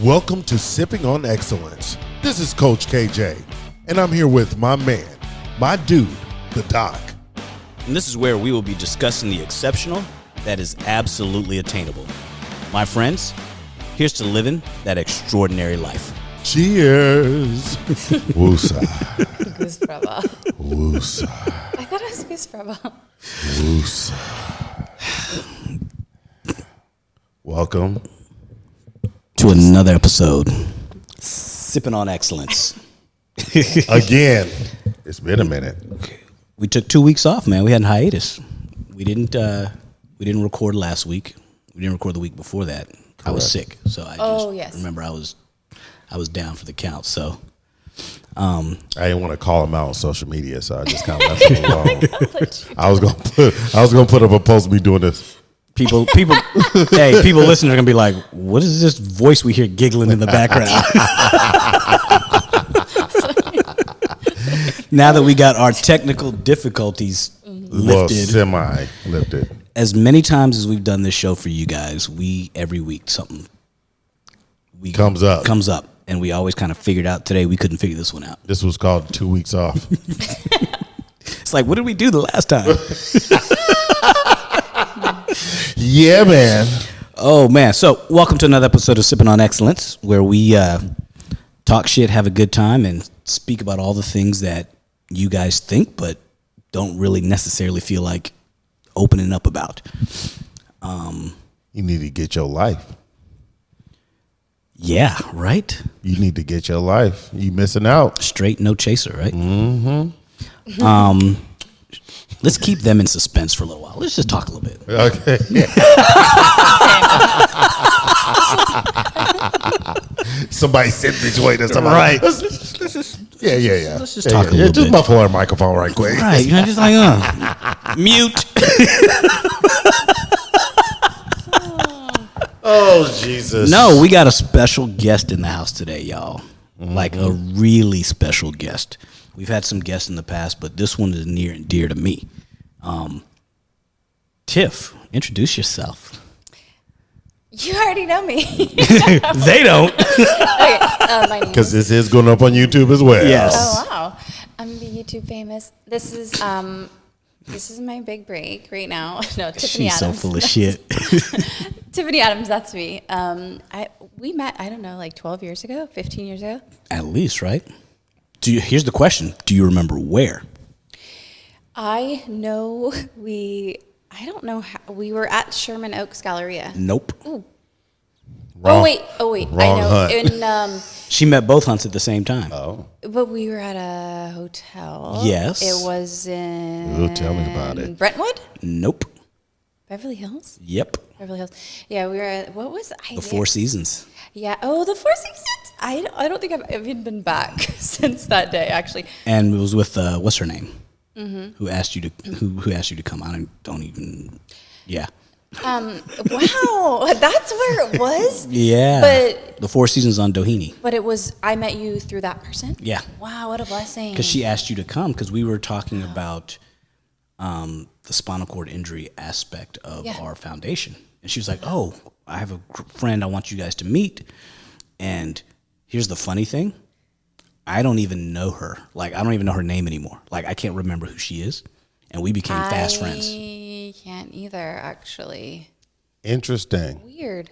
Welcome to Sipping on Excellence. This is Coach KJ, and I'm here with my man, my dude, the Doc. And this is where we will be discussing the exceptional that is absolutely attainable. My friends, here's to living that extraordinary life. Cheers. Woosa. Goose Brava. Woosa. I thought it was Goose Brava. Woosa. Welcome To another episode, Sipping on Excellence. again. It's been a minute. We took 2 weeks off, man. We had a hiatus. We didn't record last week. We didn't record the week before that. I was sick, so I just remember I was down for the count. So I didn't want to call him out on social media, so I just kind of left him alone. I was gonna put up a post of me doing this. People listening are gonna be like, "What is this voice we hear giggling in the background?" Now that we got our technical difficulties lifted, semi-lifted. as many times as we've done this show for you guys, every week something Comes up. And we always kind of figured out today we couldn't figure this one out. This was called 2 weeks off. It's like, what did we do the last time? Yeah, man. Oh, man. So welcome to another episode of Sipping on Excellence, where we talk shit, have a good time, and speak about all the things that you guys think but don't really necessarily feel like opening up about. You need to get your life. Yeah, right? You need to get your life. You missing out. Straight, no chaser, right? Mm-hmm. Let's keep them in suspense for a little while. Let's just talk a little bit. Okay. Somebody sent me to us. Right. Yeah. Let's just talk a little bit. Just muffle our microphone right quick. Right, you're just like, mute. Oh, Jesus. No, we got a special guest in the house today, y'all. Like a really special guest. We've had some guests in the past, but this one is near and dear to me. Tiff, introduce yourself. You already know me. They don't. Okay, my name Because is... this is going up on YouTube as well. Yes. Oh, wow. I'm the YouTube famous. This is my big break right now. No, Tiffany She's Adams. so full of shit. Tiffany Adams, that's me. We met, I don't know, like 12 years ago, 15 years ago. At least, right? Here's the question. Do you remember where? I don't know how, we were at Sherman Oaks Galleria. Nope. Ooh. Wrong. Oh wait. Wrong I know. hunt. She met both hunts at the same time. Oh. But we were at a hotel. Yes. It was in... Ooh, tell me about it. Brentwood? Nope. Beverly Hills? Yep. Beverly Hills. Yeah, we were at... What was... The Four Seasons. Yeah. Oh, the Four Seasons. I don't think I've even been back since that day, actually. And it was with, what's her name? Mm-hmm. Who asked you to come on and don't even... Yeah. Wow. That's where it was? Yeah. But... The Four Seasons on Doheny. But it was... I met you through that person? Yeah. Wow, what a blessing. Because she asked you to come because we were talking about the spinal cord injury aspect of our foundation. And she was like, oh, I have a friend I want you guys to meet. And here's the funny thing. I don't even know her. Like, I don't even know her name anymore. Like, I can't remember who she is. And we became fast friends. I can't either, actually. Interesting. Weird.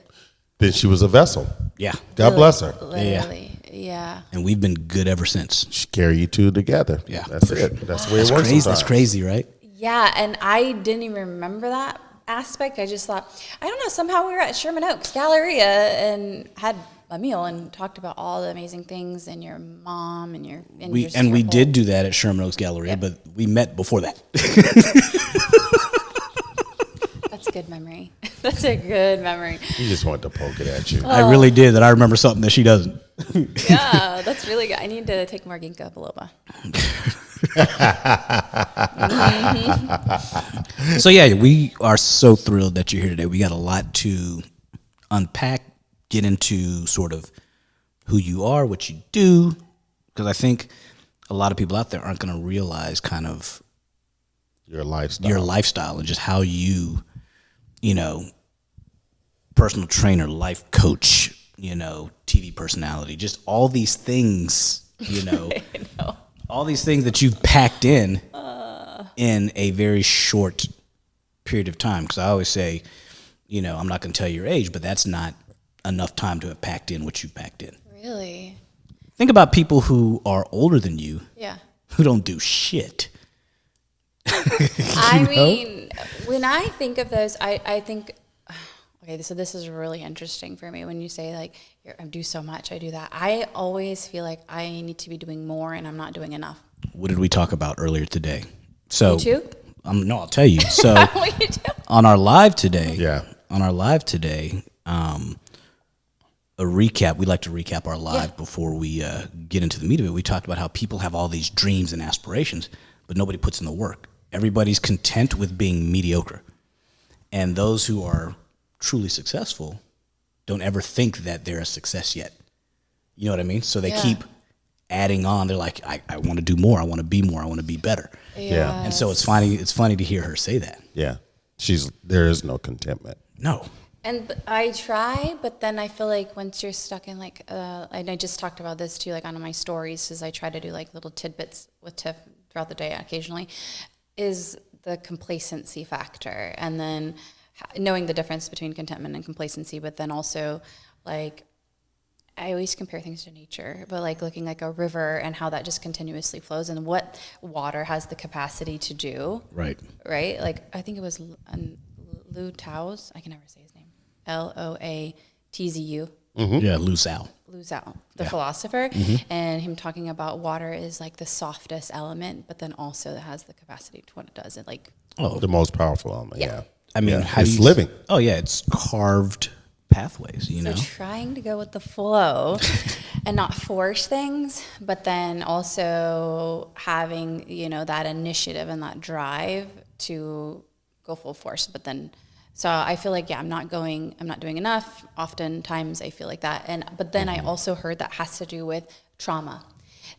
Then she was a vessel. Yeah. God bless her. Literally. Yeah. And we've been good ever since. She carry you two together. Yeah. That's it. Sure. That's the way it works. Crazy. That's crazy, right? Yeah, and I didn't even remember that aspect. I just thought, I don't know, somehow we were at Sherman Oaks Galleria and had a meal and talked about all the amazing things and your mom and your... We did do that at Sherman Oaks Galleria, but we met before that. That's a good memory. That's a good memory. He just wanted to poke it at you. I really did that. I remember something that she doesn't. Yeah, that's really good. I need to take more ginkgo biloba. So yeah, we are so thrilled that you're here today. We got a lot to unpack, get into sort of who you are, what you do, because I think a lot of people out there aren't going to realize kind of Your lifestyle and just how you know, personal trainer, life coach, TV personality, just all these things, I know. all these things that you've packed in a very short period of time. Because I always say, I'm not going to tell you your age, but that's not enough time to have packed in what you've packed in. Really? Think about people who are older than you, who don't do shit. I mean, when I think of those, I think, okay, so this is really interesting for me when you say like, I do so much, I do that. I always feel like I need to be doing more and I'm not doing enough. What did we talk about earlier today? So, you too? No, I'll tell you. So on our live today, a recap, we like to recap our live before we get into the meat of it. We talked about how people have all these dreams and aspirations, but nobody puts in the work. Everybody's content with being mediocre. And those who are truly successful don't ever think that they're a success yet. You know what I mean? So they keep adding on. They're like, I want to do more. I want to be more. I want to be better. Yes. And so it's funny to hear her say that. Yeah. There is no contentment. No. And I try, but then I feel like once you're stuck in like, and I just talked about this too, like on my stories, because I try to do like little tidbits with Tiff throughout the day occasionally, is the complacency factor. And then knowing the difference between contentment and complacency, but then also like, I always compare things to nature, but like looking like a river and how that just continuously flows and what water has the capacity to do. Right. Right? Like, I think it was Lou Tao's, I can never say his name, Loatzu. Mm-hmm. Yeah, Lou Tao, the philosopher, and him talking about water is like the softest element, but then also it has the capacity to what it does. It like the most powerful element. Yeah. I mean, it's living. Oh yeah, it's carved pathways. So trying to go with the flow and not force things, but then also having that initiative and that drive to go full force, but then. So I feel like, I'm not doing enough. Oftentimes I feel like that. But then I also heard that has to do with trauma.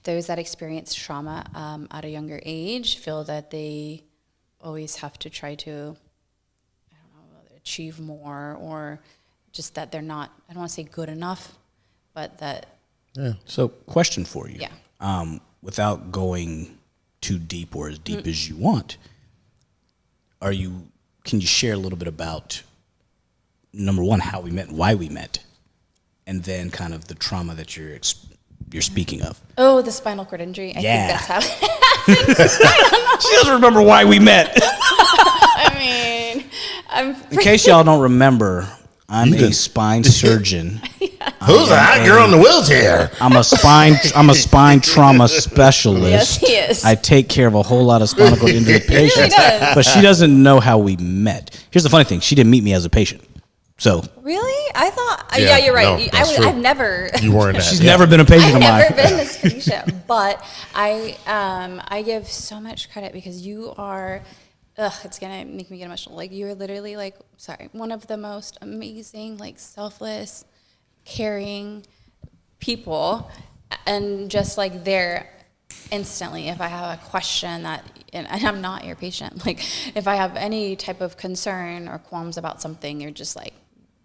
Those that experience trauma at a younger age feel that they always have to try to, achieve more, or just that they're not, I don't want to say good enough, but that. Yeah. So question for you. Yeah. Without going too deep or as deep as you want, can you share a little bit about, number one, how we met, why we met, and then kind of the trauma that you're speaking of? Oh, the spinal cord injury. I think that's how it happened. She doesn't remember why we met. I mean, in case y'all don't remember, I'm a spine surgeon. Who's the hot girl in the wheelchair? I'm a spine trauma specialist. Yes, he is. I take care of a whole lot of spinal cord injury patients. Really does. But she doesn't know how we met. Here's the funny thing: she didn't meet me as a patient. So really, I thought. Yeah, you're right. No, I've never. You weren't. She's never been a patient of mine. I've never been this patient, but I give so much credit because you are. It's gonna make me get emotional. Like, you're literally one of the most amazing, selfless, caring people, and just there instantly if I have a question and I'm not your patient, if I have any type of concern or qualms about something, you're just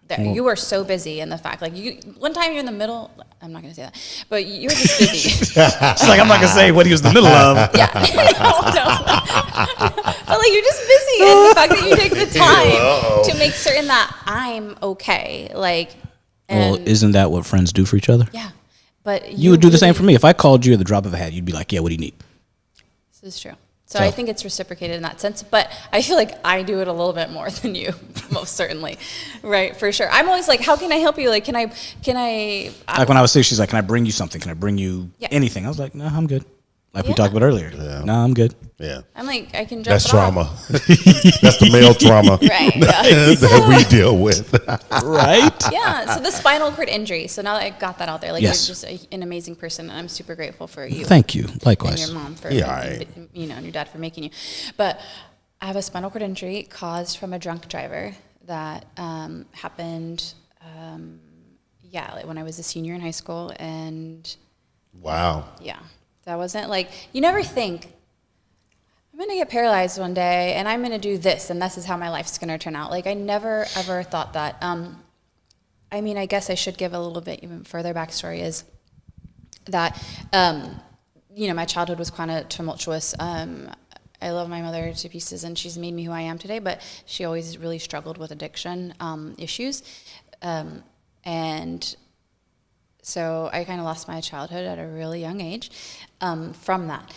there. You are so busy, and the fact one time you're in the middle, I'm not gonna say that, but you were just busy. She's like, I'm not gonna say what he was in the middle of. Yeah. No. But you're just busy, and the fact that you take the time to make certain that I'm okay, well, isn't that what friends do for each other? Yeah, but you would do the same for me. If I called you at the drop of a hat, you'd be like, yeah, what do you need? This is true. So I think it's reciprocated in that sense, but I feel like I do it a little bit more than you, most certainly, right? For sure. I'm always how can I help you? Can I? When I was sick, she's like, can I bring you something? Can I bring you anything? I was like, no, I'm good. We talked about earlier. Yeah. No, I'm good. Yeah. I'm I can drop That's it trauma. off. That's the male trauma right, that we deal with. Right? Yeah. So the spinal cord injury. So now that I got that out there, yes. You're just an amazing person, and I'm super grateful for you. Thank you. Likewise. And your mom for, and your dad for making you. But I have a spinal cord injury caused from a drunk driver that happened, when I was a senior in high school, and. Wow. Yeah. That wasn't you never think, I'm going to get paralyzed one day and I'm going to do this and this is how my life's going to turn out. I never ever thought that. I mean, I guess I should give a little bit even further backstory is that, my childhood was kind of tumultuous. I love my mother to pieces, and she's made me who I am today, but she always really struggled with addiction issues. And so I kind of lost my childhood at a really young age from that.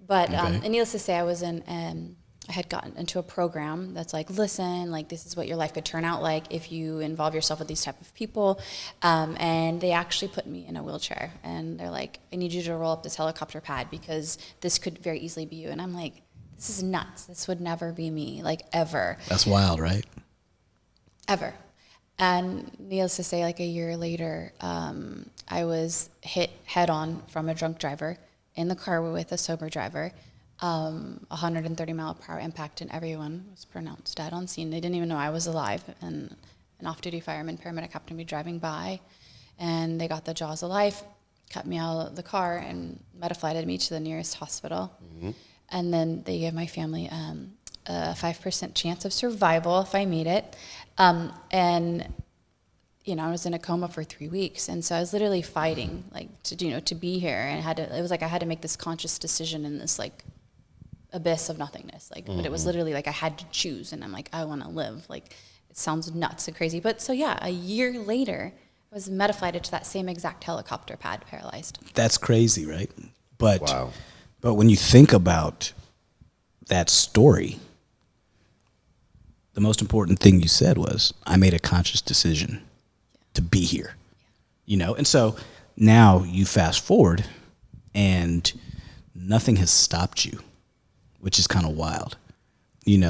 But and needless to say, I had gotten into a program that's like, listen, like this is what your life could turn out like if you involve yourself with these type of people. And they actually put me in a wheelchair, and they're like, I need you to roll up this helicopter pad because this could very easily be you. And I'm like, this is nuts. This would never be me, like ever. That's wild, right? Ever. And needless to say, like a year later, I was hit head on from a drunk driver in the car with a sober driver. 130 mile per hour impact, and everyone was pronounced dead on scene. They didn't even know I was alive. And an off-duty fireman paramedic happened to be driving by, and they got the jaws of life, cut me out of the car, and metaflighted me to the nearest hospital. Mm-hmm. And then they gave my family a 5% chance of survival if I made it. And I was in a coma for 3 weeks, and so I was literally fighting, like to be here, and it was like I had to make this conscious decision in this like abyss of nothingness, like. Mm-hmm. But it was literally like I had to choose, and I'm like, I want to live. Like, it sounds nuts and crazy, but so yeah, a year later, I was metaflighted to that same exact helicopter pad, paralyzed. That's crazy, right? But wow. But when you think about that story, the most important thing you said was, I made a conscious decision to be here, And so now you fast forward and nothing has stopped you, which is kind of wild.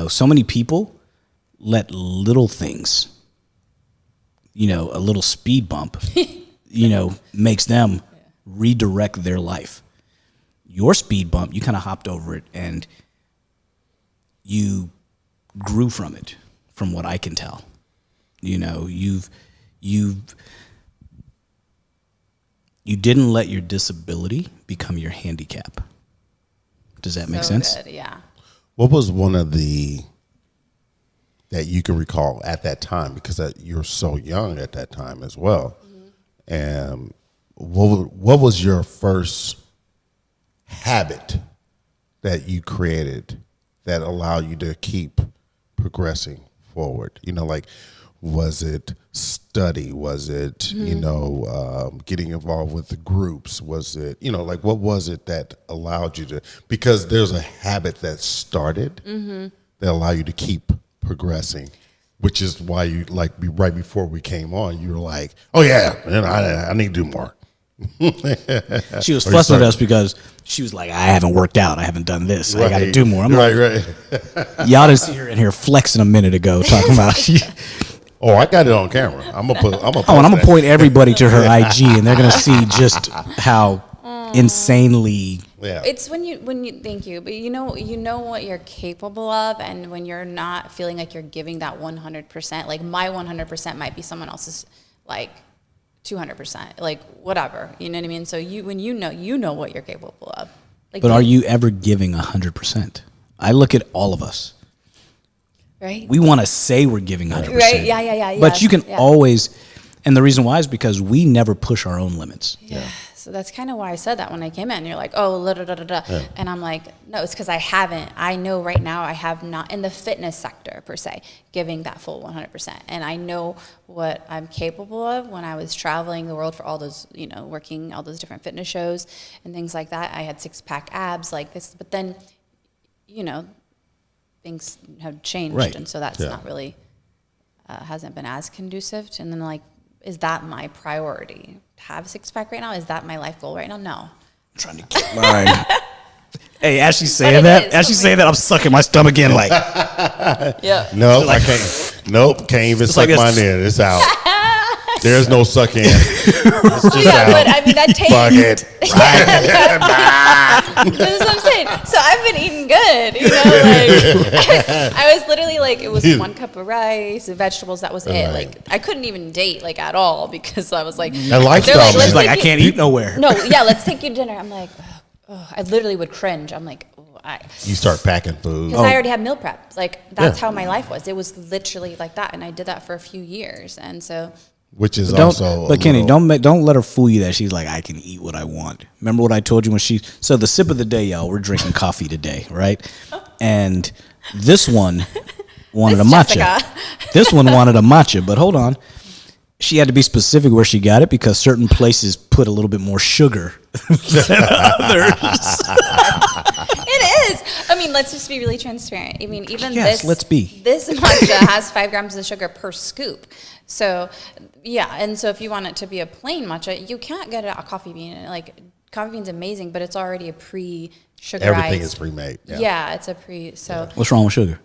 So many people let little things, a little speed bump, makes them redirect their life. Your speed bump, you kind of hopped over it and you grew from it, from what I can tell. You didn't let your disability become your handicap. Does that make sense? Good, yeah. What was one of that you can recall at that time, because you're so young at that time as well? Mm-hmm. And what was your first habit that you created that allowed you to keep progressing forward? Was it study? Was it, mm-hmm. Getting involved with the groups? Was it, what was it that allowed you to, because there's a habit that started mm-hmm. that allowed you to keep progressing, which is why you, right before we came on, you were like, oh yeah, man, I need to do more. She was fussing at us because she was like, I haven't worked out. I haven't done this. Right. I got to do more. I'm right. Y'all didn't see her in here flexing a minute ago talking about. Oh, I got it on camera. I'm gonna point everybody to her IG, and they're gonna see just how insanely. Yeah. It's when you thank you, but you know what you're capable of, and when you're not feeling like you're giving that 100%. Like my 100% might be someone else's like 200%, like whatever. You know what I mean? So when you know what you're capable of. But are you ever giving 100%? I look at all of us. Right. We want to say we're giving 100%. Right. Yeah. But you can always, and the reason why is because we never push our own limits. Yeah. So that's kind of why I said that when I came in. You're like, oh, da da da da. Yeah. And I'm like, no, it's because I haven't. I know right now I have not in the fitness sector per se giving that full 100%. And I know what I'm capable of when I was traveling the world for all those, working all those different fitness shows and things like that. I had 6-pack abs like this, but then, things have changed, right. And so that's not really hasn't been as conducive. And then is that my priority? To have 6-pack right now? Is that my life goal right now? No. I'm trying to get mine. Hey, as she's saying that, I'm sucking my stomach in like. Yeah. No, I can't. Nope, can't even suck mine in. It's out. There's no suck in. It's just out. But I mean that tastes. Fuck it. That's what I'm saying. So I've been eating good, I was literally it was 1 cup of rice and vegetables. That was it. Like I couldn't even date at all because I was like, that lifestyle. She's like, I can't eat nowhere. No, yeah, let's take you to dinner. I'm like, I literally would cringe. I'm like, you start packing food because I already had meal prep. That's how my life was. It was literally like that, and I did that for a few years, and so. which is But also. But Kenny, don't let her fool you that she's like, I can eat what I want. Remember what I told you when so the sip of the day, y'all. We're drinking coffee today, right? And this one wanted a matcha. Jessica. This one wanted a matcha, but hold on. She had to be specific where she got it because certain places put a little bit more sugar than others. It is. I mean, let's just be really transparent. I mean, even let's be. This matcha has 5 grams of sugar per scoop. So, yeah. And so if you want it to be a plain matcha, you can't get a coffee bean. Like, coffee bean's amazing, but it's already a pre-sugarized. Everything is pre-made. Yeah, it's a so. What's wrong with sugar?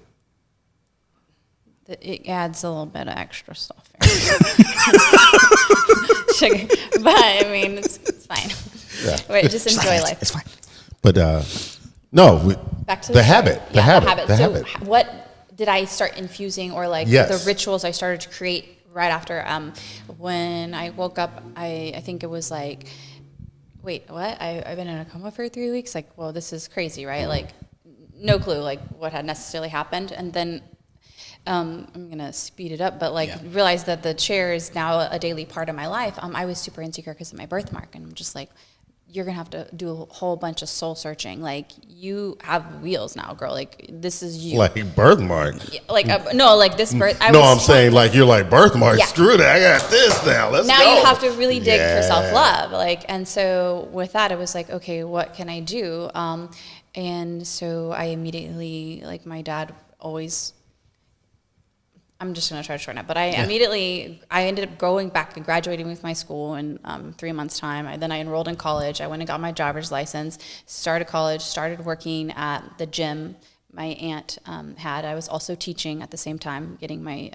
It adds a little bit of extra stuff. Sugar. But, I mean, it's fine. Yeah. Wait, just enjoy life. It's fine. But no, Back to the habit. The habit. So what did I start infusing, or like Yes. the rituals I started to create right after when I woke up? I think it was like, wait, what? I've been in a coma for 3 weeks. Like, well, this is crazy, right? Like, no clue like what had necessarily happened, and then I'm gonna speed it up, but realize that the chair is now a daily part of my life. I was super insecure because of my birthmark, and I'm just like, you're gonna have to do a whole bunch of soul searching. Like, you have wheels now, girl. Like, this is you. Like birthmark. Like no, like this birth. I'm saying like you're like birthmark. Yeah. Screw that. I got this now. Let's now go. you have to really dig for self-love. Like, and so with that, it was like, okay, what can I do? And so I immediately, like, my dad always. I'm just going to try to shorten it, but I ended up going back and graduating with my school in 3 months' time. Then I enrolled in college. I went and got my driver's license, started college, started working at the gym my aunt had. I was also teaching at the same time, getting my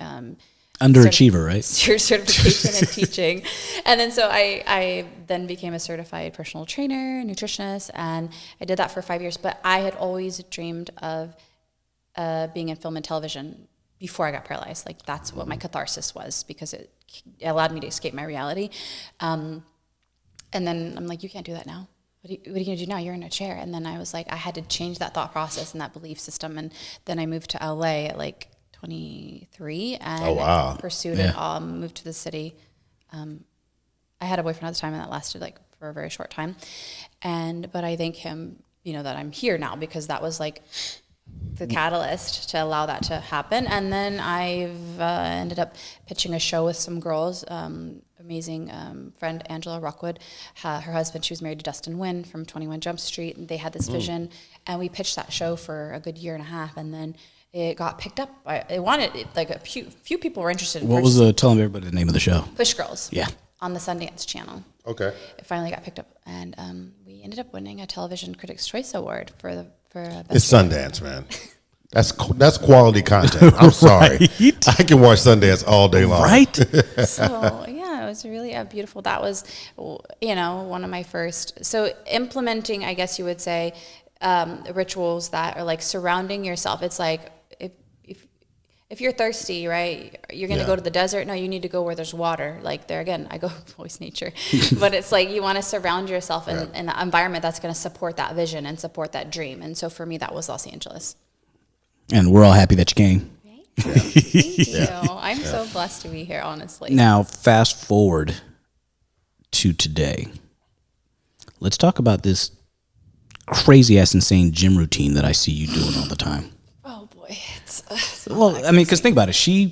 underachiever, right? Certification in teaching. And then so I then became a certified personal trainer, nutritionist, and I did that for 5 years. But I had always dreamed of being in film and television before I got paralyzed. Like, that's what my catharsis was, because it allowed me to escape my reality. And then I'm like, you can't do that now. What are you going to do now? You're in a chair. And then I was like, I had to change that thought process and that belief system. And then I moved to LA at like 23 and pursued it. Moved to the city. I had a boyfriend at the time, and that lasted like for a very short time. But I thank him, that I'm here now, because that was like the catalyst to allow that to happen. And then I've ended up pitching a show with some girls. Amazing friend Angela Rockwood, her husband, she was married to Dustin Nguyen from 21 Jump Street, and they had this vision, and we pitched that show for a good year and a half, and then it got picked up. A few people were interested in What was telling everybody the name of the show? Push Girls. Yeah. On the Sundance Channel. Okay. It finally got picked up, and we ended up winning a Television Critics' Choice Award for best. It's Sundance, man. That's quality content. I'm sorry. Right? I can watch Sundance all day long. Right? So yeah, it was really beautiful. That was, one of my first. So implementing, I guess you would say, rituals that are like surrounding yourself. It's like, if you're thirsty, right, you're going to go to the desert. No, you need to go where there's water. Like, there again, I go always nature. But it's like, you want to surround yourself in an environment that's going to support that vision and support that dream. And so for me, that was Los Angeles. And we're all happy that you came. Thank you. I'm so blessed to be here, honestly. Now, fast forward to today. Let's talk about this crazy-ass insane gym routine that I see you doing all the time. Oh, boy. Well, I mean, because think about it. You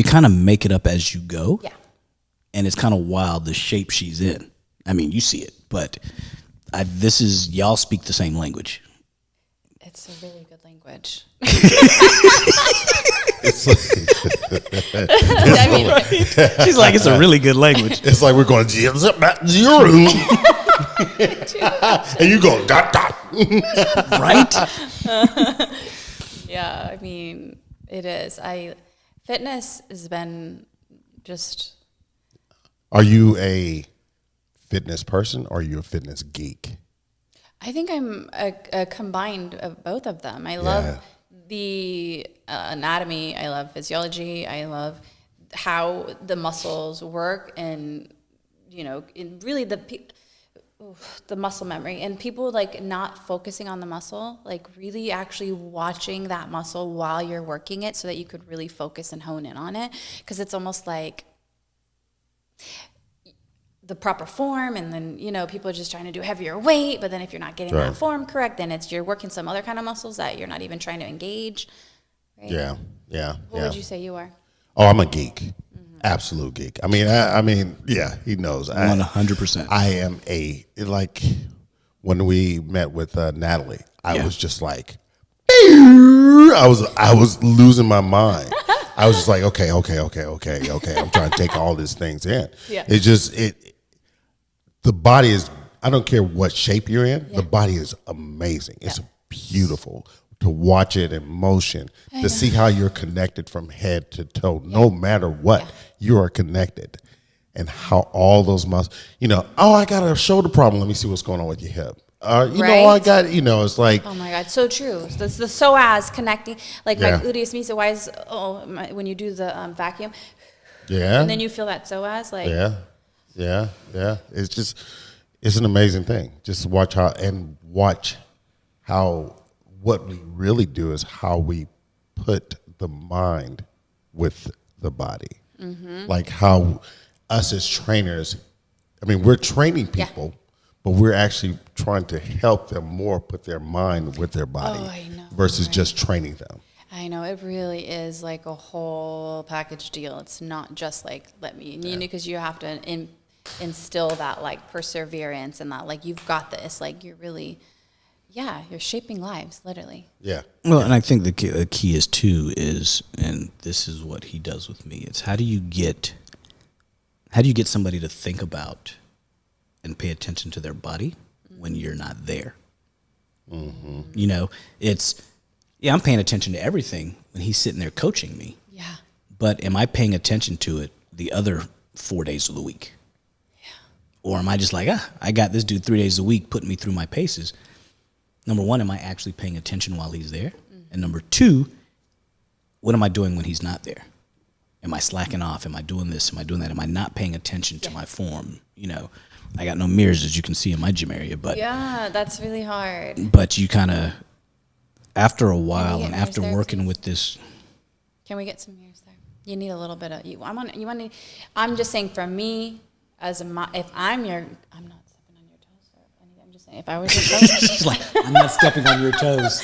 kind of make it up as you go. Yeah. And it's kind of wild, the shape she's in. I mean, you see it, but y'all speak the same language. It's a really good language. She's like, it's a really good language. It's like we're going zero, and you go dot dot. Right? Yeah, I mean, it is. Fitness has been just. Are you a fitness person or are you a fitness geek? I think I'm a combined of both of them. I love the anatomy. I love physiology. I love how the muscles work, and really the muscle memory, and people like not focusing on the muscle, like really actually watching that muscle while you're working it so that you could really focus and hone in on it. Because it's almost like the proper form, and then, you know, people are just trying to do heavier weight, but then if you're not getting that form correct, then you're working some other kind of muscles that you're not even trying to engage. Right? Yeah. What would you say you are? Oh, I'm a geek. Absolute geek. I mean, yeah, he knows. 100%. I am like, when we met with Natalie, I was just like, I was losing my mind. I was just like, okay. I'm trying to take all these things in. Yeah. It's just, the body is, I don't care what shape you're in, the body is amazing. It's beautiful to watch it in motion, to see how you're connected from head to toe. No matter what, you are connected. And how all those muscles, you know, oh, I got a shoulder problem. Let me see what's going on with your hip. You know, I got, you know, it's like. Oh my God, so true. The psoas connecting, like my gluteus medius, why is, when you do the vacuum. Yeah. And then you feel that psoas, like. Yeah. It's just, it's an amazing thing. Just watch how, what we really do is how we put the mind with the body. Like how us as trainers, I mean, we're training people, but we're actually trying to help them more put their mind with their body versus just training them. I know, it really is like a whole package deal. It's not just like, because you have to instill that like perseverance and that like, you've got this, like you're really, you're shaping lives, literally. Yeah. Well, and I think the key is too is, and this is what he does with me, it's how do you get somebody to think about and pay attention to their body when you're not there? You know, I'm paying attention to everything when he's sitting there coaching me. Yeah. But am I paying attention to it the other 4 days of the week? Yeah. Or am I just like, I got this dude 3 days a week putting me through my paces? Number one, am I actually paying attention while he's there? And number two, what am I doing when he's not there? Am I slacking off? Am I doing this? Am I doing that? Am I not paying attention to my form? You know, I got no mirrors, as you can see in my gym area, but that's really hard. But you kind of, after a while, and after working with this, can we get some mirrors there? You need a little bit of you. I'm just saying, for me, if I'm not stepping on your toes. I'm just saying, if I was your toes, she's like, I'm not stepping on your toes.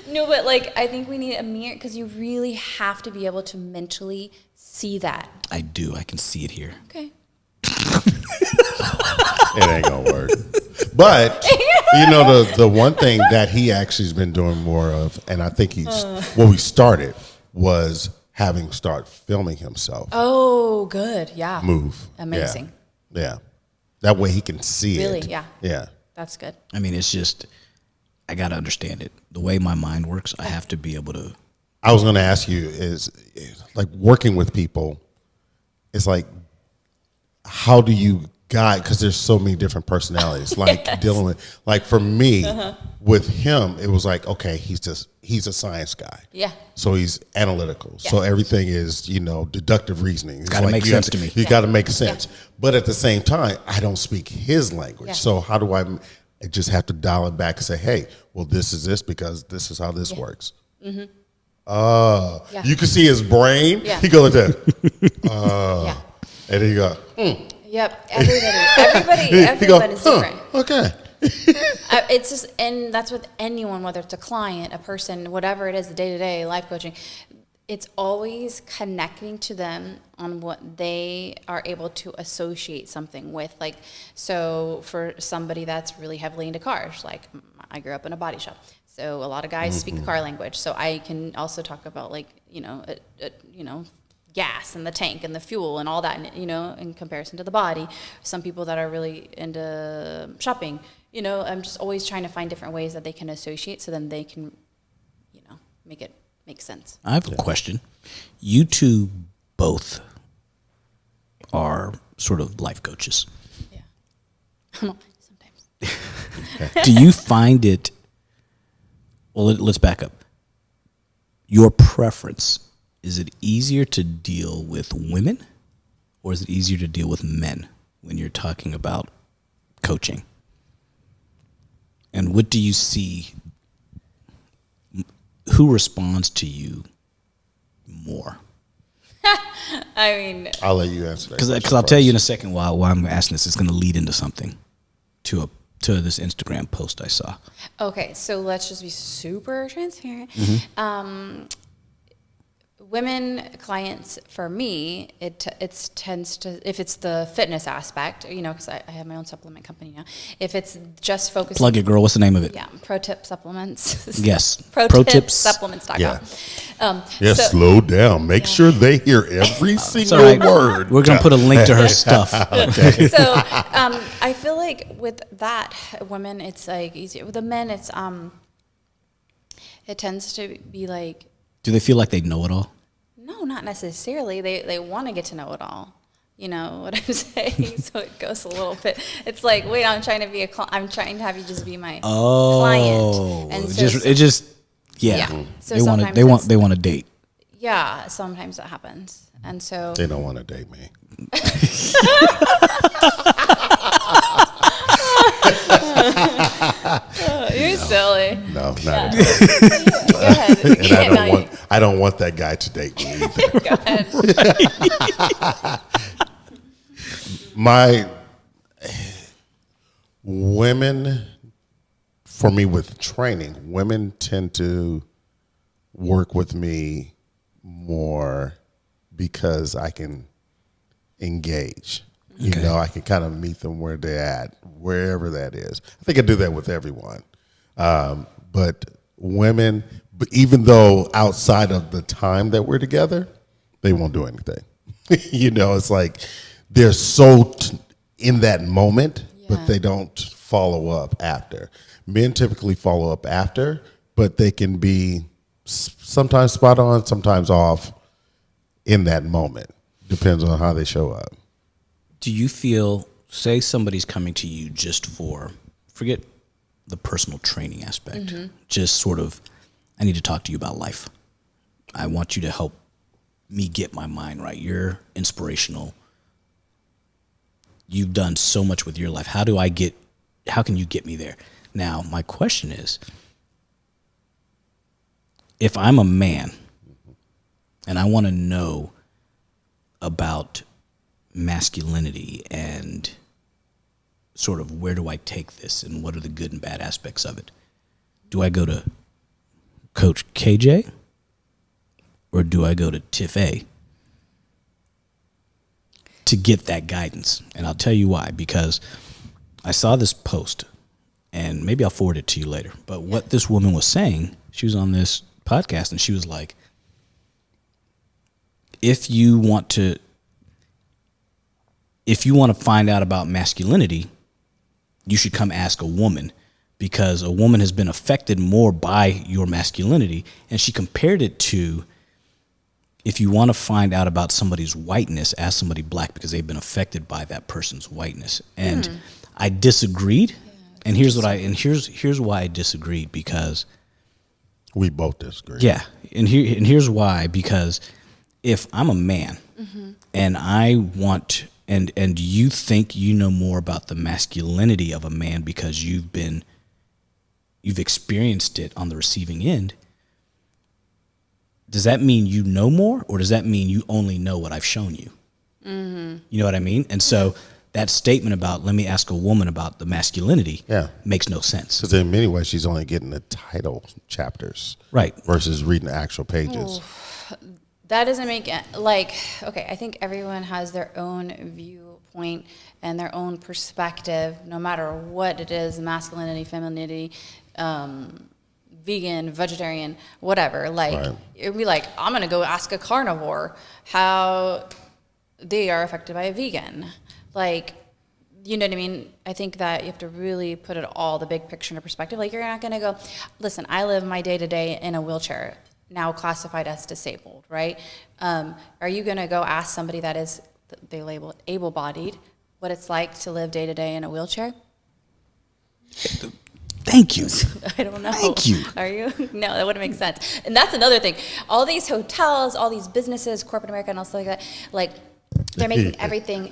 No, but like, I think we need a mirror because you really have to be able to mentally see that. I do. I can see it here. Okay. It ain't gonna work. But you know, the one thing that he actually has been doing more of, and I think what we started was start filming himself. Oh, good. Yeah. Move. Amazing. Yeah. That way he can see it. Really? Yeah. Yeah. That's good. I mean, it's just, I got to understand it. The way my mind works, I have to be able to. I was going to ask you is like working with people, it's like, how do you guide, because there's so many different personalities, like dealing with, like for me, with him, it was like, okay, he's a science guy. Yeah. So he's analytical. Yeah. So everything is, deductive reasoning. It's got to make sense to me. You got to make sense. Yeah. But at the same time, I don't speak his language. Yeah. So how do I just have to dial it back and say, hey, well, this is this because this is how this works. Mm-hmm. You can see his brain. Yeah. He goes like that. And then you go, Yep, everybody's different. Okay. It's just, and that's with anyone, whether it's a client, a person, whatever it is, the day-to-day life coaching. It's always connecting to them on what they are able to associate something with. Like, so for somebody that's really heavily into cars, like I grew up in a body shop, so a lot of guys speak the car language. So I can also talk about gas and the tank and the fuel and all that, in comparison to the body. Some people that are really into shopping, I'm just always trying to find different ways that they can associate so then they can, make it make sense. I have a question. You two both are sort of life coaches. Yeah. Sometimes. Do you find it, well, let's back up. Your preference, is it easier to deal with women or is it easier to deal with men when you're talking about coaching? And what do you see? Who responds to you more? I mean, I'll let you answer that. Because I'll tell you in a second why I'm asking this. It's going to lead into something, to this Instagram post I saw. okay, so let's just be super transparent. Women clients, for me, it tends to, if it's the fitness aspect, because I have my own supplement company now. If it's just focused, Plug it, girl. What's the name of it? yeah, Pro Tip Supplements. Yes. ProTipSupplements.com. Yeah. Slow down. Make sure they hear every single All right. word. We're going to put a link to her stuff. So I feel like with that, women, it's like easier. With the men, it's it tends to be like, Do they feel like they know it all? no, not necessarily. They want to get to know it all. You know what I'm saying? So it goes a little bit. It's like, wait, I'm trying to be I'm trying to have you just be my client. And so, yeah. So They want to date. Yeah, sometimes that happens, and so They don't want to date me. you're silly. No, not at all. Go ahead. And I don't want that guy to date me either. Go ahead. My women, for me with training, women tend to work with me more because I can engage. Okay. I can kind of meet them where they're at, wherever that is. I think I do that with everyone. But women, even though outside of the time that we're together, they won't do anything. It's like they're so in that moment, but they don't follow up after. Men typically follow up after, but they can be sometimes spot on, sometimes off in that moment. Depends on how they show up. Do you feel, say somebody's coming to you just forget the personal training aspect, just sort of, I need to talk to you about life. I want you to help me get my mind right. You're inspirational. You've done so much with your life. How can you get me there? Now, my question is, if I'm a man and I want to know about masculinity and sort of where do I take this and what are the good and bad aspects of it? Do I go to Coach KJ or do I go to Tiffany to get that guidance? And I'll tell you why, because I saw this post and maybe I'll forward it to you later. But what this woman was saying, she was on this podcast and she was like, if you want to find out about masculinity, you should come ask a woman because a woman has been affected more by your masculinity. And she compared it to, if you want to find out about somebody's whiteness, ask somebody black because they've been affected by that person's whiteness. And I disagreed. Yeah, and here's why I disagreed, because we both disagree. Yeah. And here's why, because if I'm a man and I want and you think you know more about the masculinity of a man because you've experienced it on the receiving end, does that mean you know more, or does that mean you only know what I've shown you? You know what I mean? And so that statement about, let me ask a woman about the masculinity, makes no sense. Because in many ways, she's only getting the title chapters. Right. Versus reading the actual pages. That doesn't make it, okay, I think everyone has their own viewpoint and their own perspective, no matter what it is, masculinity, femininity, vegan, vegetarian, whatever. It'd be like, I'm going to go ask a carnivore how they are affected by a vegan. You know what I mean? I think that you have to really put it all, the big picture into perspective. You're not going to go, listen, I live my day-to-day in a wheelchair, now classified as disabled, right? Are you going to go ask somebody that is, they label it able-bodied, what it's like to live day-to-day in a wheelchair? Thank you. I don't know. Thank you. Are you? No, that wouldn't make sense. And that's another thing. All these hotels, all these businesses, corporate America and all stuff like that, they're making everything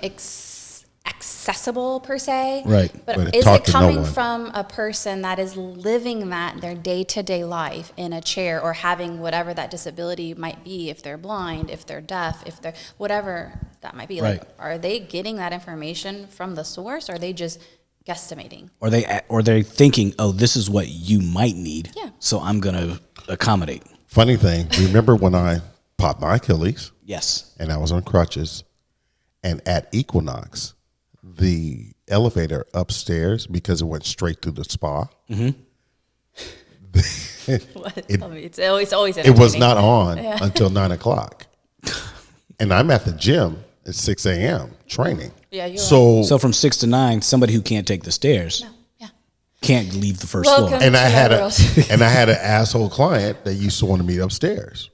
accessible per se. Right. But is it coming from a person that is living that in their day-to-day life in a chair or having whatever that disability might be, if they're blind, if they're deaf, if they're whatever that might be. Right. Like, are they getting that information from the source, or are they just guesstimating? Or they're thinking, oh, this is what you might need. Yeah. So I'm going to accommodate. Funny thing, remember when I popped my Achilles? Yes. And I was on crutches. And at Equinox, the elevator upstairs, because it went straight through the spa, It's always it was not on until 9 o'clock. And I'm at the gym at 6 a.m. training. Yeah, you're So from 6 to 9, somebody who can't take the stairs can't leave the first floor. And I had an asshole client that used to want to meet upstairs.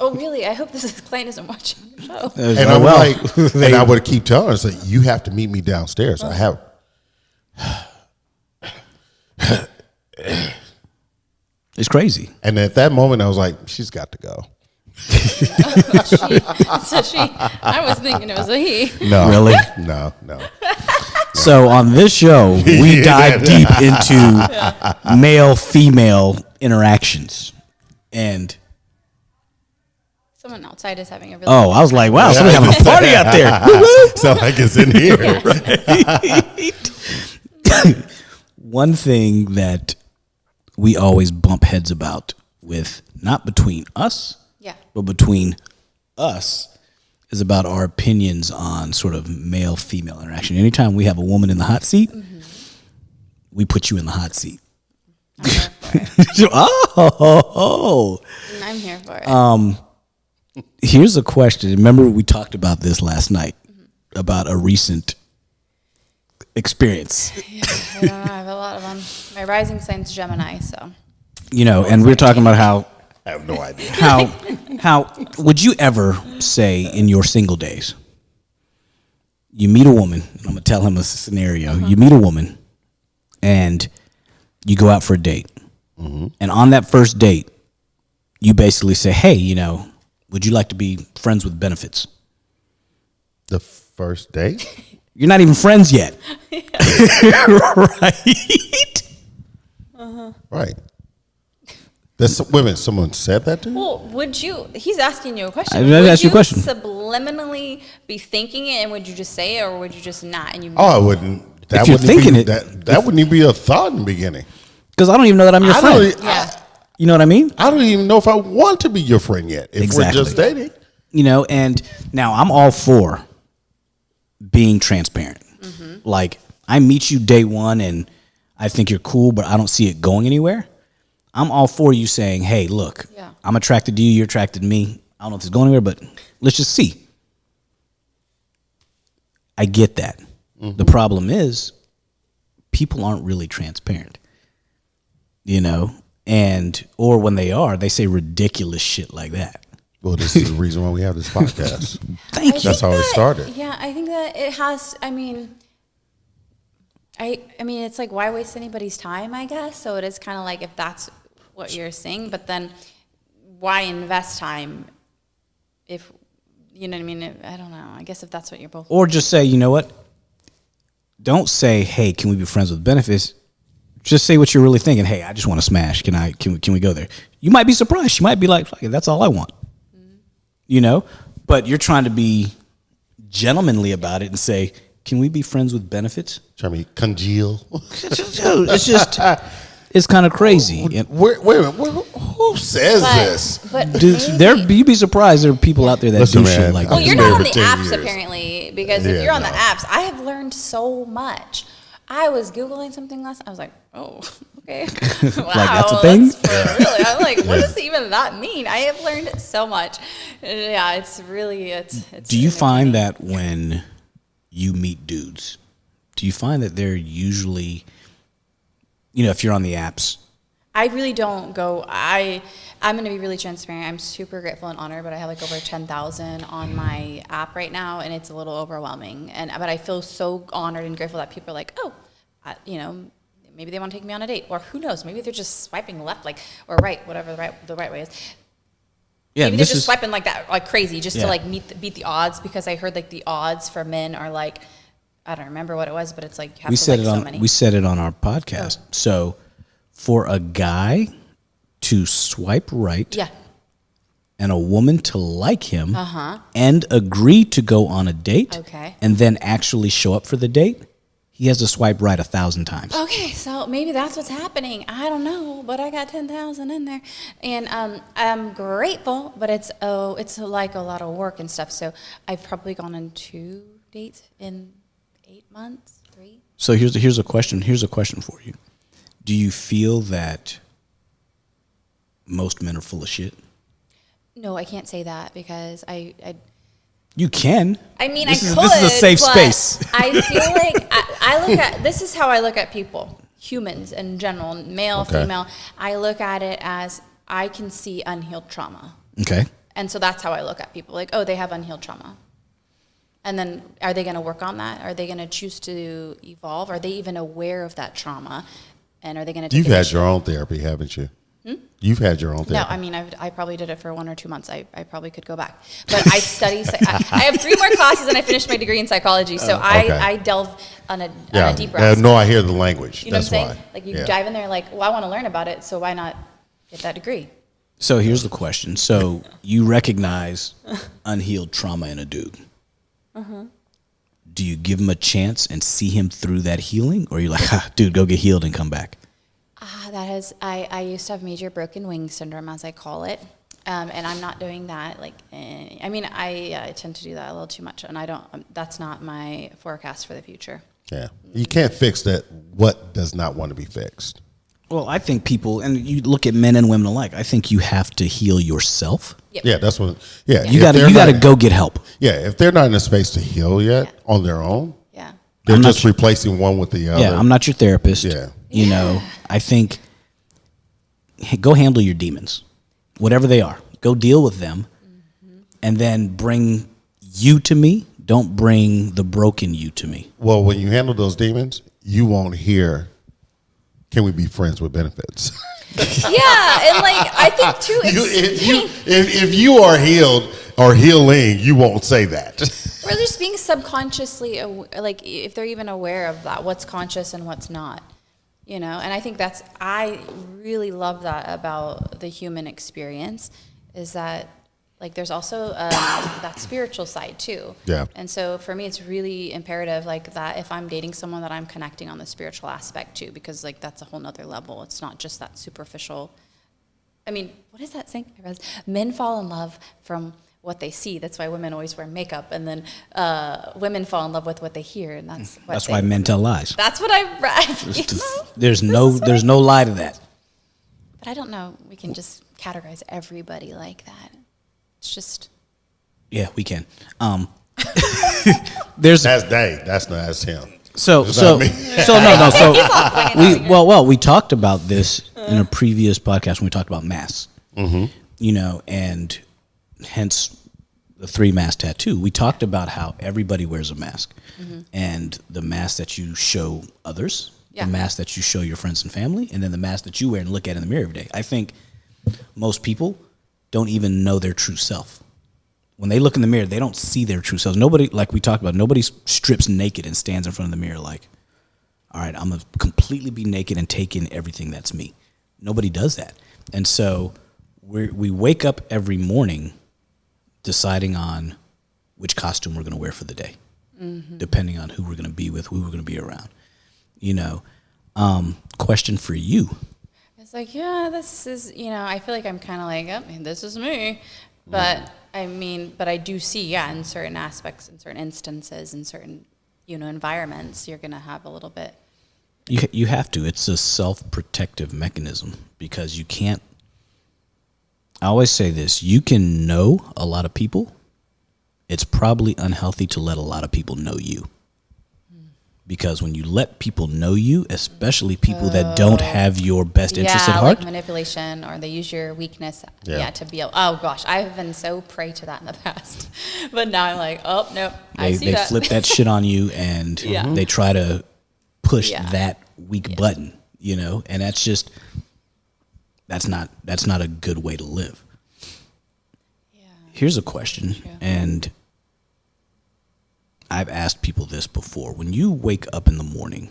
Oh, really? I hope this client isn't watching the show. And I'm like, and I would keep telling her, so you have to meet me downstairs. I have. It's crazy. And at that moment, I was like, she's got to go. I was thinking it was a he. No, Really? No. So on this show, we dive deep into male-female interactions. And Someone outside is having a really I was like, wow, somebody's having a party out there. Sound like it's in here. One thing that we always bump heads about with, not between us, but between us, is about our opinions on sort of male-female interaction. Anytime we have a woman in the hot seat, we put you in the hot seat. I'm here for it. I'm here for it. Here's a question. Remember we talked about this last night, about a recent experience. Yeah, I don't know. I have a lot of them. My rising sign's Gemini, so. And we're talking about how I have no idea. How would you ever say in your single days, you meet a woman, and I'm going to tell him a scenario. You meet a woman, and you go out for a date. And on that first date, you basically say, hey, would you like to be friends with benefits? The first date? You're not even friends yet. Right? Right. Someone said that to you? Well, would you? He's asking you a question. I'd ask you a question. Subliminally be thinking it, and would you just say it, or would you just not? And I wouldn't. That if you're thinking that wouldn't even be a thought in the beginning. Because I don't even know that I'm your friend. You know what I mean? I don't even know if I want to be your friend yet. If we're just dating. And now I'm all for being transparent. Like, I meet you day one, and I think you're cool, but I don't see it going anywhere. I'm all for you saying, hey, look, I'm attracted to you, you're attracted to me. I don't know if it's going anywhere, but let's just see. I get that. The problem is people aren't really transparent, or when they are, they say ridiculous shit like that. Well, this is the reason why we have this podcast. Thank you. That's how it started. Yeah, I think that it has, I mean, it's like, why waste anybody's time, I guess? So it is kind of like, if that's what you're saying, but then why invest time if, you know what I mean? I don't know. I guess if that's what you're both. Or just say, you know what? Don't say, hey, can we be friends with benefits? Just say what you're really thinking. Hey, I just want to smash. Can we go there? You might be surprised. She might be like, fuck it, that's all I want. But you're trying to be gentlemanly about it and say, can we be friends with benefits? Trying to congeal. It's just, it's kind of crazy. Wait a minute. Who says this? But Dude, you'd be surprised there are people out there that do shit like that. Well, you're been not on here the for 10 apps years. apparently, because if you're on the apps, I have learned so much. I was Googling something last. I was like, oh, okay, wow, that's a thing? Really, I'm like, what does even that mean? I have learned so much. Yeah, it's really it's. Do you find that when you meet dudes, do you find that they're usually, if you're on the apps? I really don't go. I'm going to be really transparent. I'm super grateful and honored, but I have like over 10,000 on my app right now, and it's a little overwhelming. But I feel so honored and grateful that people are like, oh, maybe they want to take me on a date, or who knows, maybe they're just swiping left, or right, whatever the right way is. Yeah, maybe they're just swiping like that, like crazy, just to like beat the odds, because I heard like the odds for men are like I don't remember what it was, but it's like you have We to said like it on so many. we said it on our podcast. So for a guy to swipe right Yeah. and a woman to like him and agree to go on a date Okay. and then actually show up for the date, he has to swipe right 1,000 times. Okay, so maybe that's what's happening. I don't know, but I got 10,000 in there, and I'm grateful. But it's like a lot of work and stuff. So I've probably gone on 2 dates in 8 months, 3. So here's a question. Here's a question for you. Do you feel that most men are full of shit? No, I can't say that because I You can. I mean, this I is, could. This is a safe but space. I feel like I look at this is how I look at people, humans in general, male, female. I look at it as I can see unhealed trauma, Okay. and so that's how I look at people. Like, oh, they have unhealed trauma, and then are they going to work on that? Are they going to choose to evolve? Are they even aware of that trauma? And are they going to? You've had your own therapy, haven't you? You've had your own therapy. No, I mean, I probably did it for 1 or 2 months. I probably could go back. But I study, I have 3 more classes and I finished my degree in psychology. So I delve on a deeper aspect. No, I hear the language. You know That's what I'm saying? why. Like you dive in there like, well, I want to learn about it, so why not get that degree? So here's the question. So you recognize unhealed trauma in a dude. Do you give him a chance and see him through that healing? Or you're like, dude, go get healed and come back? I used to have major broken wing syndrome, as I call it. And I'm not doing that. Like, I mean, I tend to do that a little too much, and I don't. That's not my forecast for the future. Yeah, you can't fix that. What does not want to be fixed? Well, I think people, and you look at men and women alike, I think you have to heal yourself. Yep. Yeah, that's what. Yeah, You got to go get help. Yeah, if they're not in a space to heal yet on their own, Yeah. they're I'm not just replacing one with the other. Yeah, I'm not your therapist. Yeah. You know, I think go handle your demons, whatever they are. Go deal with them, and then bring you to me. Don't bring the broken you to me. Well, when you handle those demons, you won't hear, "Can we be friends with benefits?" Yeah, and like I think too, if you are healed or healing, you won't say that. Or just being subconsciously, like if they're even aware of that, what's conscious and what's not, you know? And I think I really love that about the human experience is that like there's also that spiritual side too. Yeah. And so for me, it's really imperative like that if I'm dating someone that I'm connecting on the spiritual aspect too, because like that's a whole nother level. It's not just that superficial. I mean, what is that saying? Men fall in love from what they see. That's why women always wear makeup, and then women fall in love with what they hear, and that's why men tell lies. That's what I've read. There's no lie to that. But I don't know. We can just categorize everybody like that. It's just. Yeah, we can. There's That's him. So we talked about this in a previous podcast when we talked about masks. You know, and hence the 3 mask tattoo. We talked about how everybody wears a mask, and the mask that you show others, the mask that you show your friends and family, and then the mask that you wear and look at in the mirror every day. I think most people don't even know their true self. When they look in the mirror, they don't see their true selves. Nobody, like we talked about, nobody strips naked and stands in front of the mirror like, all right, I'm going to completely be naked and take in everything that's me. Nobody does that. And so we wake up every morning deciding on which costume we're going to wear for the day, depending on who we're going to be with, who we're going to be around. You know, question for you. It's like, yeah, this is, you know, I feel like I'm kind of like, oh, this is me. But I mean, but I do see, in certain aspects, in certain instances, in certain, you know, environments, you're going to have a little bit. You have to. It's a self-protective mechanism because you can't. I always say this, you can know a lot of people. It's probably unhealthy to let a lot of people know you. Because when you let people know you, especially people that don't have your best interest at heart. Like manipulation, or they use your weakness to be able, oh gosh, I've been so prey to that in the past. But now I'm like, oh, nope, I see that. They flip that shit on you and they try to push that weak button, you know, and that's just, that's not a good way to live. Yeah. Here's a question, and I've asked people this before. When you wake up in the morning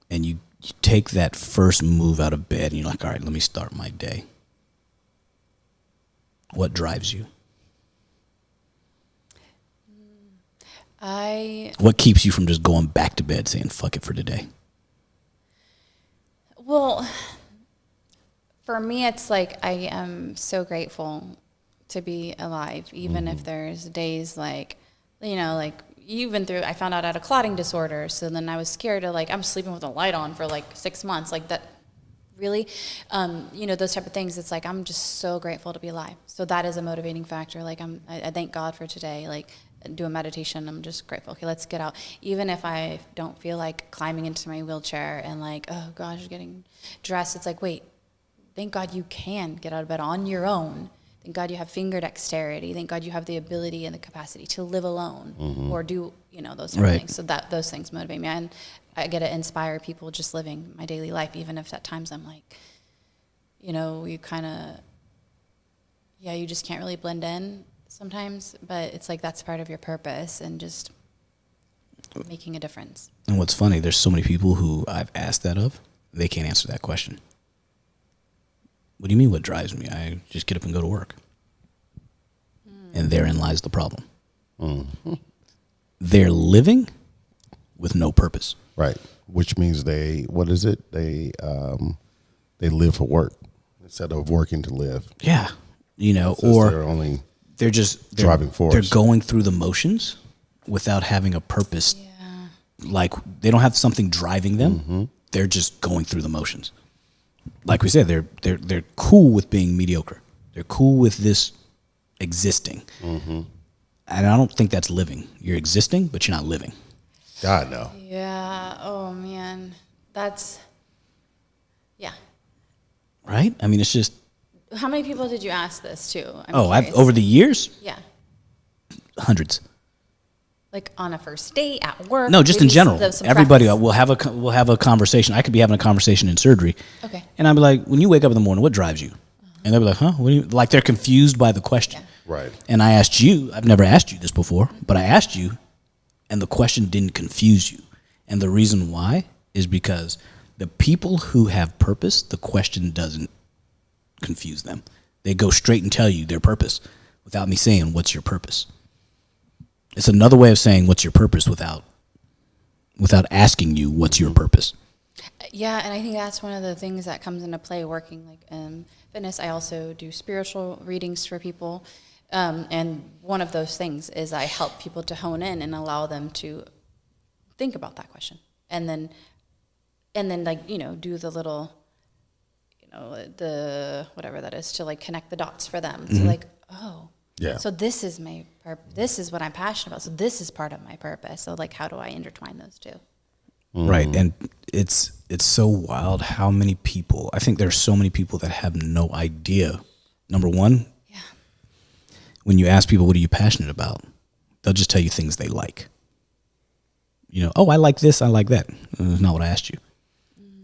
and you take that first move out of bed and you're like, all right, let me start my day. What drives you? What keeps you from just going back to bed saying, fuck it for today? Well, for me, it's like I am so grateful to be alive, even if there's days like, you know, like even through, I found out I had a clotting disorder. So then I was scared of like, I'm sleeping with a light on for like 6 months. Like that, really, you know, those type of things. It's like, I'm just so grateful to be alive. So that is a motivating factor. Like I thank God for today. Like do a meditation. I'm just grateful. Okay, let's get out. Even if I don't feel like climbing into my wheelchair and like, oh gosh, getting dressed. It's like, wait, thank God you can get out of bed on your own. Thank God you have finger dexterity. Thank God you have the ability and the capacity to live alone or do, you know, those type of things. So that those things motivate me. And I get to inspire people just living my daily life, even if at times I'm like, you know, you kind of, yeah, you just can't really blend in sometimes. But it's like that's part of your purpose and just making a difference. And what's funny, there's so many people who I've asked that of, they can't answer that question. What do you mean what drives me? I just get up and go to work. And therein lies the problem. They're living with no purpose. Right. Which means they live for work instead of working to live. Yeah. You know, So or they're just driving force. They're going through the motions without having a purpose. Yeah. Like they don't have something driving them. They're just going through the motions. Like we said, they're cool with being mediocre. They're cool with this existing. And I don't think that's living. You're existing, but you're not living. God, no. Yeah. Oh man. That's, yeah. Right? I mean, it's just. How many people did you ask this to? I've over the years? Yeah. Hundreds. Like on a first date, at work? No, just in general. Everybody preface. will have a conversation. I could be having a conversation in surgery. Okay. And I'd be like, when you wake up in the morning, what drives you? And they'll be like, huh? What do you, like they're confused by the question. Yeah. Right. And I asked you, I've never asked you this before, but I asked you, and the question didn't confuse you. And the reason why is because the people who have purpose, the question doesn't confuse them. They go straight and tell you their purpose without me saying, what's your purpose? It's another way of saying what's your purpose without asking you what's your purpose. Yeah, and I think that's one of the things that comes into play working like fitness. I also do spiritual readings for people. And one of those things is I help people to hone in and allow them to think about that question. And then like, you know, do the little, you know, the whatever that is to like connect the dots for them. So like, oh, yeah. So this is this is what I'm passionate about. So this is part of my purpose. So like, how do I intertwine those two? Right. And it's so wild how many people, I think there's so many people that have no idea. Number one, when you ask people, what are you passionate about? They'll just tell you things they like. You know, oh, I like this, I like that. That's not what I asked you.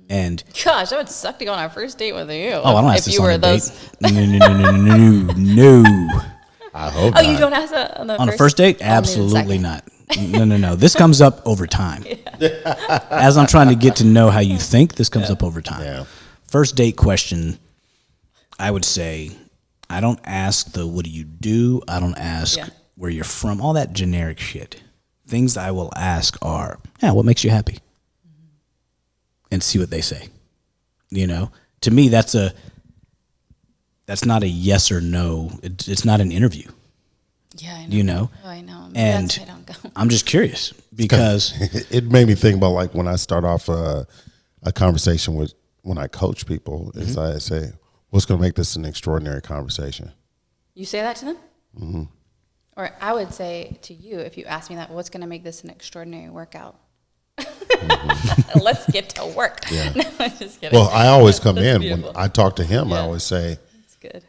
And gosh, that would suck to go on our first date with you. Oh, I don't ask if this you on were a those. date. No. I hope Oh, not. you don't ask that on A first date? Absolutely not. No. This comes up over time. As I'm trying to get to know how you think, this comes up over time. Yeah. First date question, I would say, I don't ask the what do you do? I don't ask where you're from, all that generic shit. Things I will ask are, what makes you happy? And see what they say. You know, to me, that's not a yes or no. It's not an interview. Yeah, I know. You know? Oh, I know. And That's why I don't go. I'm just curious because It made me think about like when I start off a conversation with when I coach people, is I say, what's going to make this an extraordinary conversation? You say that to them? Mm-hmm. Or I would say to you, if you ask me that, what's going to make this an extraordinary workout? Let's get to work. Yeah. No, I'm just kidding. Well, I always come That's in beautiful. when I talk to him. I Yeah. always say, That's good.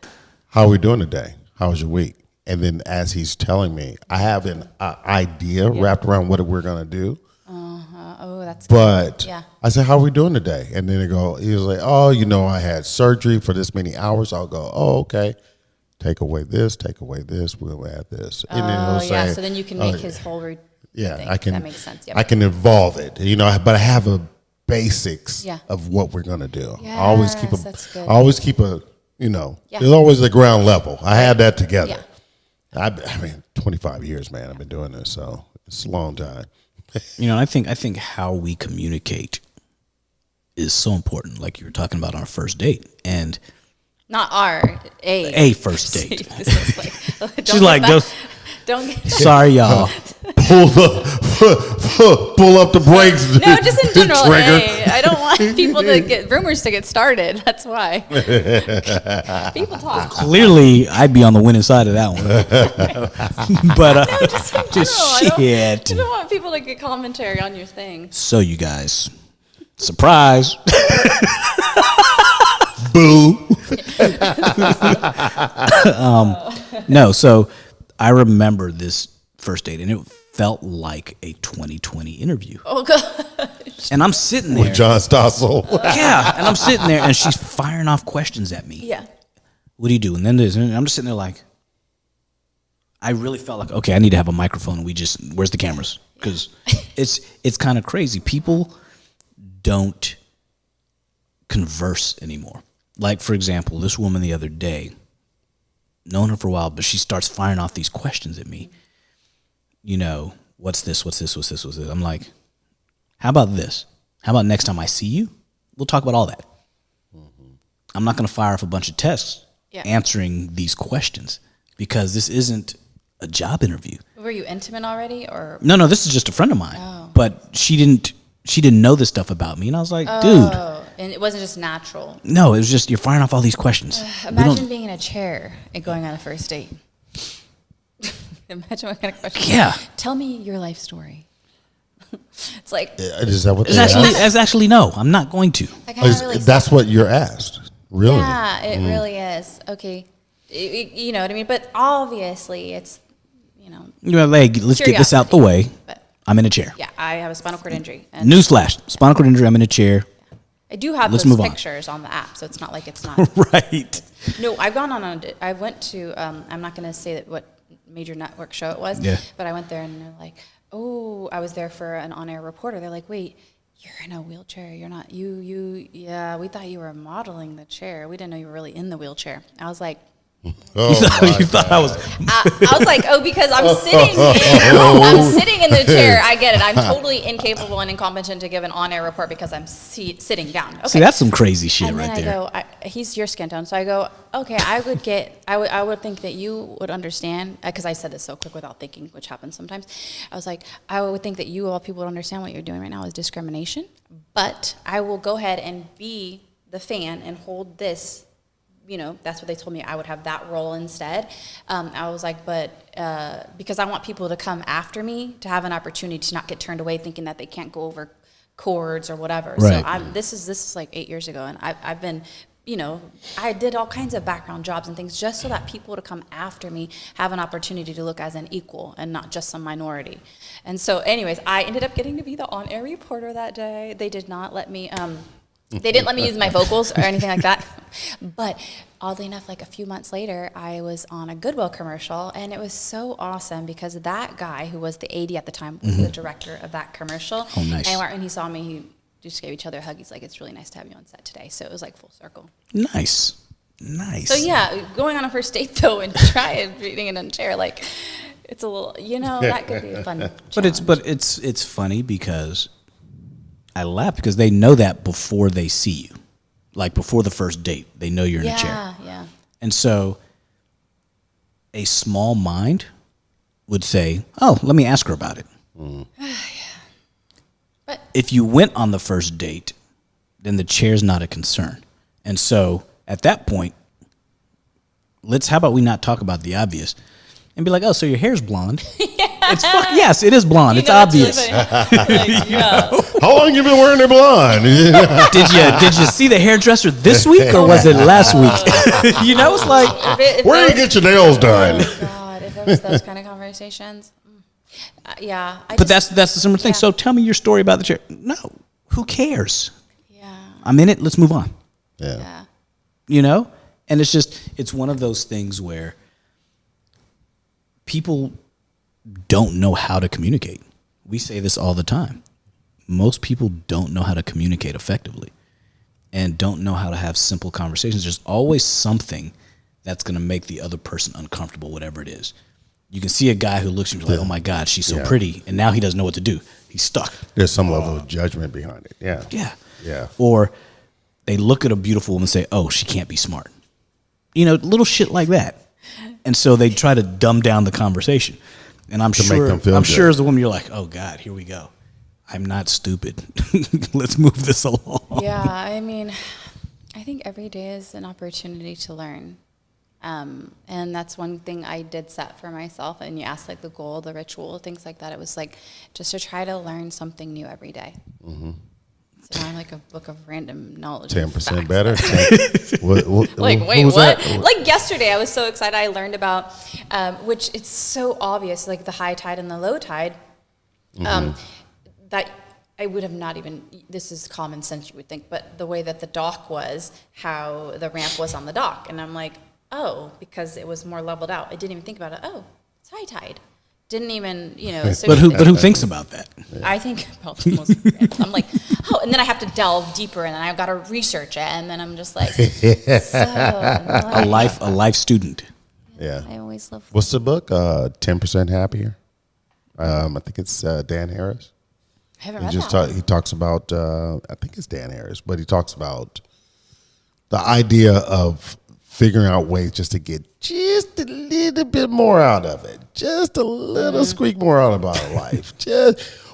how are we doing today? How was your week? And then as he's telling me, I have an idea wrapped around what we're going to do. Oh, that's But good. Yeah. I said, how are we doing today? And then he was like, oh, I had surgery for this many hours. I'll go, oh, okay. take away this, we'll add this. And then Oh, it'll yeah. say, So then you can make his whole routine. yeah, That makes sense. Yep. I can evolve it, but I have a basics of what we're gonna do. Yes, I always keep that's good. I always keep a, Yeah. there's always the ground level. I had that together. Yeah. I mean, 25 years, man. I've been doing this, so it's a long time. I think how we communicate is so important. Like you were talking about on our first date, and Not a first date. She's like, don't get sorry, y'all. Pull up the brakes. No, just in general. Trigger. Hey, I don't want people to get rumors to get started. That's why. People talk. Clearly, I'd be on the winning side of that one. But No, just in just general. I shit. don't want people to get commentary on your thing. So you guys, surprise. Boo. No, so I remember this first date, and it felt like a 2020 interview. Oh gosh. And I'm sitting there. With John Stossel. Yeah, and I'm sitting there, and she's firing off questions at me. Yeah. What do you do? And then there's, and I'm just sitting there like, I really felt like, okay, I need to have a microphone. And where's the cameras? Because it's kind of crazy. People don't converse anymore. Like, for example, this woman the other day, known her for a while, but she starts firing off these questions at me. What's this? I'm like, how about this? How about next time I see you, we'll talk about all that. I'm not going to fire off a bunch of texts answering these questions because this isn't a job interview. Were you intimate already, or No, this is just a friend of mine. But she didn't know this stuff about me, and I was like, dude. And it wasn't just natural. No, it was just you're firing off all these questions. Imagine being in a chair and going on a first date. Imagine what kind of question. Yeah. Tell me your life story. It's like Is that what It's actually no. I'm not going to. I kinda really that's what you're asked, really? Yeah, it really is. Okay, you know what I mean. But obviously, it's Let's get this out the way. But I'm in a chair. yeah, I have a spinal cord injury. And Newsflash: spinal cord injury. I'm in a chair. I do have Let's those move on. pictures on the app, so it's not like it's not. Right. No, I've gone on I went to, I'm not going to say that what major network show it was, but I went there and they're like, oh, I was there for an on-air reporter. They're like, wait, you're in a wheelchair. You're not, yeah, we thought you were modeling the chair. We didn't know you were really in the wheelchair. I was like, You thought I was. I was like, because I'm sitting in the chair. I get it. I'm totally incapable and incompetent to give an on-air report because I'm sitting down. Okay. See, that's some crazy shit And then right there. I go, he's your skin tone. So I go, okay, I would think that you would understand, because I said this so quick without thinking, which happens sometimes. I was like, I would think that all people would understand what you're doing right now is discrimination, but I will go ahead and be the fan and hold this. That's what they told me. I would have that role instead. I was like, but because I want people to come after me to have an opportunity to not get turned away thinking that they can't go over chords or whatever. Right. So this is like 8 years ago, and I've been, I did all kinds of background jobs and things just so that people to come after me have an opportunity to look as an equal and not just some minority. And so anyways, I ended up getting to be the on-air reporter that day. They did not let me... They didn't let me use my vocals or anything like that. But oddly enough, like a few months later, I was on a Goodwill commercial, and it was so awesome because that guy who was the AD at the time was the director of that commercial. Oh, nice. And when he saw me, he just gave each other a hug. He's like, it's really nice to have you on set today. So it was like full circle. Nice. So yeah, going on a first date though and trying reading in a chair, like it's a little, that could be a fun challenge. But it's funny because I laugh because they know that before they see you. Like before the first date, they know you're in a chair. Yeah. And so a small mind would say, oh, let me ask her about it. But if you went on the first date, then the chair's not a concern. And so at that point, how about we not talk about the obvious and be like, oh, so your hair's blonde. Yes, it is blonde. It's obvious. Really yeah. How long you been wearing the blonde? Did you see the hairdresser this week or was it last week? It's like, Where do you get your nails done? Oh God, if it was those kind of conversations, yeah. but that's the similar thing. Yeah. So tell me your story about the chair. No, who cares? Yeah. I'm in it. Let's move on. Yeah. And it's one of those things where people don't know how to communicate. We say this all the time. Most people don't know how to communicate effectively and don't know how to have simple conversations. There's always something that's going to make the other person uncomfortable, whatever it is. You can see a guy who looks at you like, oh my God, she's so pretty. And now he doesn't know what to do. He's stuck. There's some level of judgment behind it. Yeah. Yeah. Yeah. Or they look at a beautiful woman and say, oh, she can't be smart. You know, little shit like that. And so they try to dumb down the conversation. And I'm sure as a woman, you're like, oh God, here we go. I'm not stupid. Let's move this along. Yeah, I mean, I think every day is an opportunity to learn. And that's one thing I did set for myself. And you asked like the goal, the ritual, things like that. It was like just to try to learn something new every day. Mm-hmm. So now I'm like a book of random knowledge. 10% better. Wait, what? Like yesterday, I was so excited. I learned about, which it's so obvious, like the high tide and the low tide, that I would have not even, this is common sense you would think, but the way that the dock was, how the ramp was on the dock. And I'm like, oh, because it was more leveled out. I didn't even think about it. Oh, it's high tide. Didn't even, But who thinks about that? I think about most. I'm like, oh, and then I have to delve deeper, and then I've got to research it, and then I'm just like, a life student. Yeah. I always love. What's the book? 10% Happier. I think it's Dan Harris. I haven't read that. He talks about. I think it's Dan Harris, but he talks about the idea of figuring out ways just to get just a little bit more out of it, just a little squeak more out of our life.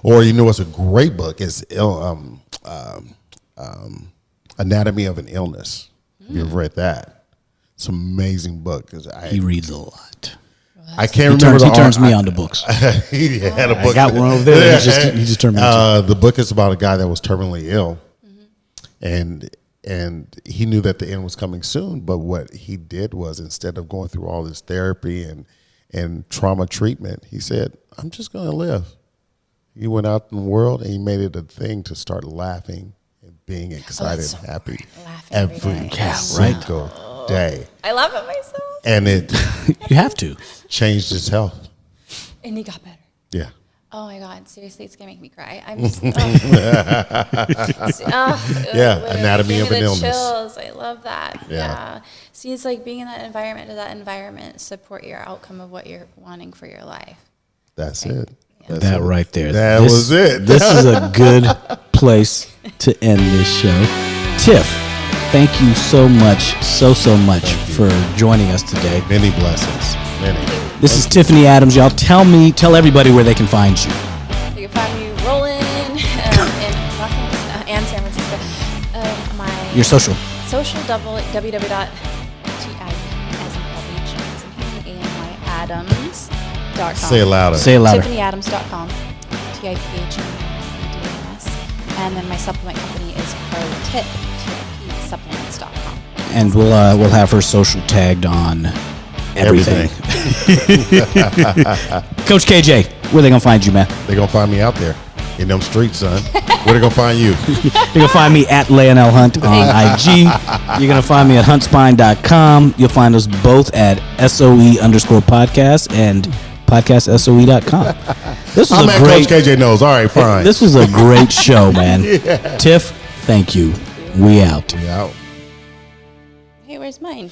Or what's a great book is Anatomy of an Illness. Have you ever read that? It's an amazing book. He reads a lot. I can't remember. He turns me on to books. He had a book. I got one over there. He just turned me on. The book is about a guy that was terminally ill, and he knew that the end was coming soon. But what he did was, instead of going through all this therapy and trauma treatment, he said, "I'm just going to live." He went out in the world and he made it a thing to start laughing and being excited and happy every single day. I love it myself. And it you have to changed his health. And he got better. Yeah. Oh my God! Seriously, it's gonna make me cry. I'm just, Anatomy of an Illness. Chills. I love that. Yeah. See, it's like being in that environment. Does that environment support your outcome of what you're wanting for your life? That's it. That's that it. right there. That was it. This is a good place to end this show. Tiff, thank you so much much for joining us today. Many blessings. Many. This is Tiffany Adams. Y'all tell everybody where they can find you. You can find me rolling in and San Francisco. Your social www.tiphanyadams.com. Say it louder. TiffanyAdams.com. TIPHANYADAMS. And then my supplement company is ProTip. TIPSupplements.com. And we'll have her social tagged on everything. Coach KJ, where they gonna find you, man? They gonna find me out there in them streets, son. Where they gonna find you? You're gonna find me at Leonel Hunt on IG. You're gonna find me at huntspine.com. You'll find us both at SOE_podcast and podcastsoe.com. This was I'm at Coach KJ knows. All right, fine. This was a great show, man. Tiff, thank you. We out. We out. Hey, where's mine?